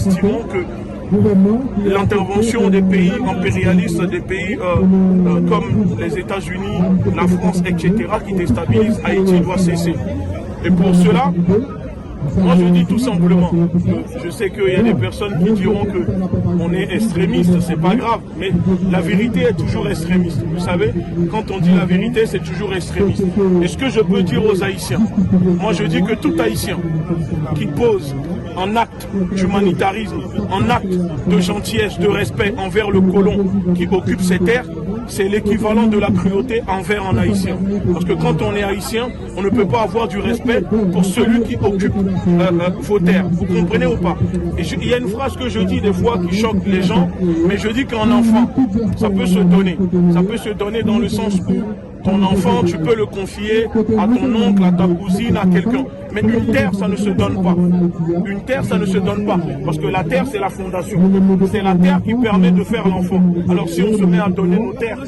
Estimons que l'intervention des pays impérialistes, des pays comme les États-Unis, la France, etc., qui déstabilisent Haïti doit cesser. Et pour cela, moi je dis tout simplement, je sais qu'il y a des personnes qui diront qu'on est extrémiste, c'est pas grave, mais la vérité est toujours extrémiste. Vous savez, quand on dit la vérité, c'est toujours extrémiste. Et ce que je peux dire aux Haïtiens, moi je dis que tout Haïtien qui pose un acte d'humanitarisme, un acte de gentillesse, de respect envers le colon qui occupe ces terres, c'est l'équivalent de la cruauté envers un Haïtien. Parce que quand on est Haïtien, on ne peut pas avoir du respect pour celui qui occupe vos terres. Vous comprenez ou pas? Et il y a une phrase que je dis des fois qui choque les gens, mais je dis qu'un enfant, ça peut se donner. Ça peut se donner dans le sens où ton enfant, tu peux le confier à ton oncle, à ta cousine, à quelqu'un. Mais une terre, ça ne se donne pas. Une terre, ça ne se donne pas. Parce que la terre, c'est la fondation. C'est la terre qui permet de faire l'enfant. Alors si on se met à donner nos terres,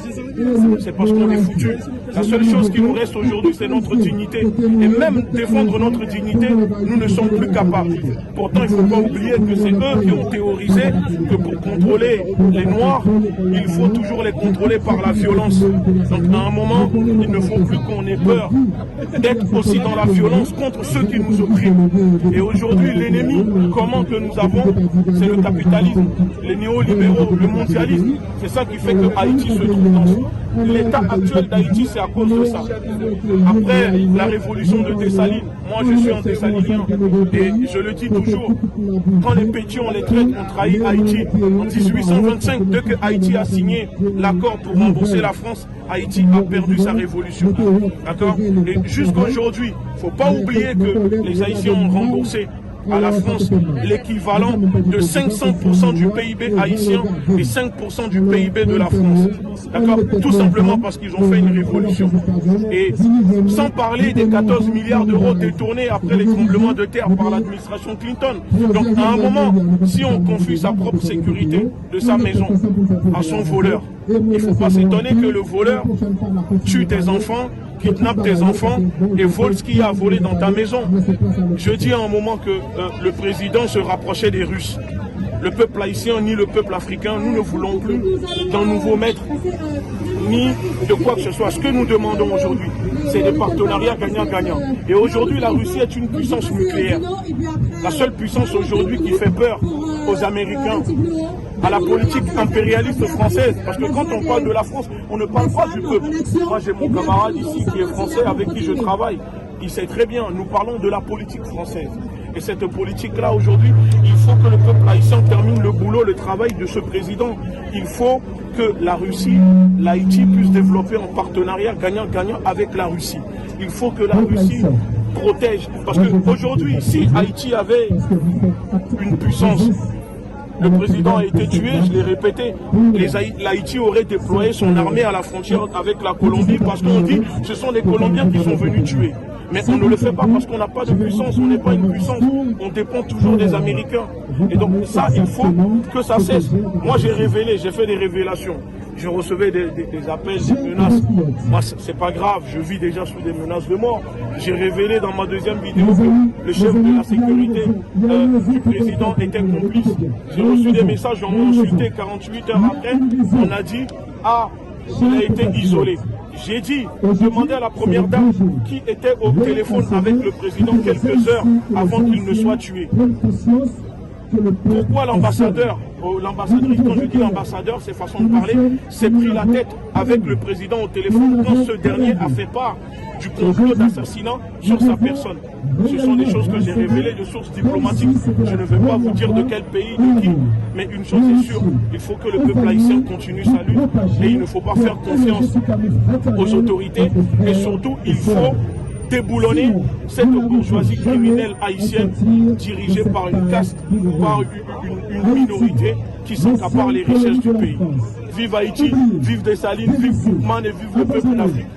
c'est parce qu'on est foutu. La seule chose qui nous reste aujourd'hui, c'est notre dignité. Et même défendre notre dignité, nous ne sommes plus capables. Pourtant, il ne faut pas oublier que c'est eux qui ont théorisé que pour contrôler les Noirs, il faut toujours les contrôler par la violence. Donc à un moment, il ne faut plus qu'on ait peur d'être aussi dans la violence contre ceux qui nous oppriment. Et aujourd'hui, l'ennemi commun que nous avons, c'est le capitalisme, les néolibéraux, le mondialisme. C'est ça qui fait que Haïti se trouve dans ce... L'état actuel d'Haïti, c'est à cause de ça. Après la révolution de Tessaline, moi je suis un Tessalinien et je le dis toujours, quand les pétions, les traites ont trahi Haïti en 1825, dès que Haïti a signé l'accord pour rembourser la France, Haïti a perdu sa révolution. D'accord? Et jusqu'aujourd'hui, il ne faut pas oublier que les Haïtiens ont remboursé à la France l'équivalent de 500% du PIB haïtien et 5% du PIB de la France. D'accord? Tout simplement parce qu'ils ont fait une révolution. Et sans parler des 14 milliards d'euros détournés après les tremblements de terre par l'administration Clinton. Donc à un moment, si on confie sa propre sécurité de sa maison à son voleur, il ne faut pas s'étonner que le voleur tue tes enfants, kidnappe tes enfants et vole ce qu'il y a à voler dans ta maison. Je dis à un moment que le président se rapprochait des Russes. Le peuple haïtien ni le peuple africain, nous ne voulons plus d'un nouveau maître, ni de quoi que ce soit. Ce que nous demandons aujourd'hui, c'est des partenariats gagnant-gagnant. Et aujourd'hui, la Russie est une puissance nucléaire. La seule puissance aujourd'hui qui fait peur aux Américains, à la politique impérialiste française. Parce que quand on parle de la France, on ne parle pas du peuple. Moi, j'ai mon camarade ici qui est français, avec qui je travaille. Il sait très bien, nous parlons de la politique française. Et cette politique-là, aujourd'hui, il faut que le peuple haïtien termine le boulot, le travail de ce président. Il faut que la Russie, l'Haïti puisse développer un partenariat gagnant-gagnant avec la Russie. Il faut que la Russie protège. Parce qu'aujourd'hui, si Haïti avait une puissance, le président a été tué, je l'ai répété, l'Haïti aurait déployé son armée à la frontière avec la Colombie parce qu'on dit que ce sont les Colombiens qui sont venus tuer. Mais on ne le fait pas parce qu'on n'a pas de puissance, on n'est pas une puissance, on dépend toujours des Américains. Et donc ça, il faut que ça cesse. Moi j'ai révélé, j'ai fait des révélations. Je recevais des appels, des menaces. Moi c'est pas grave, je vis déjà sous des menaces de mort. J'ai révélé dans ma deuxième vidéo que le chef de la sécurité du président était complice. J'ai reçu des messages, on m'a insulté 48 heures après. On a dit, ah, il a été isolé. J'ai dit, demandez à la première dame qui était au téléphone avec le président quelques heures avant qu'il ne soit tué. Pourquoi l'ambassadeur, l'ambassadrice, quand je dis l'ambassadeur, c'est façon de parler, s'est pris la tête avec le président au téléphone quand ce dernier a fait part du complot d'assassinat sur sa personne. Ce sont des choses que j'ai révélées de sources diplomatiques. Je ne vais pas vous dire de quel pays, de qui, mais une chose est sûre, il faut que le peuple haïtien continue sa lutte et il ne faut pas faire confiance aux autorités et surtout il faut déboulonner cette bourgeoisie criminelle haïtienne dirigée par une caste, par une minorité qui s'accapare les richesses du pays. Vive Haïti, vive Dessalines, vive Boukman et vive le peuple d'Afrique.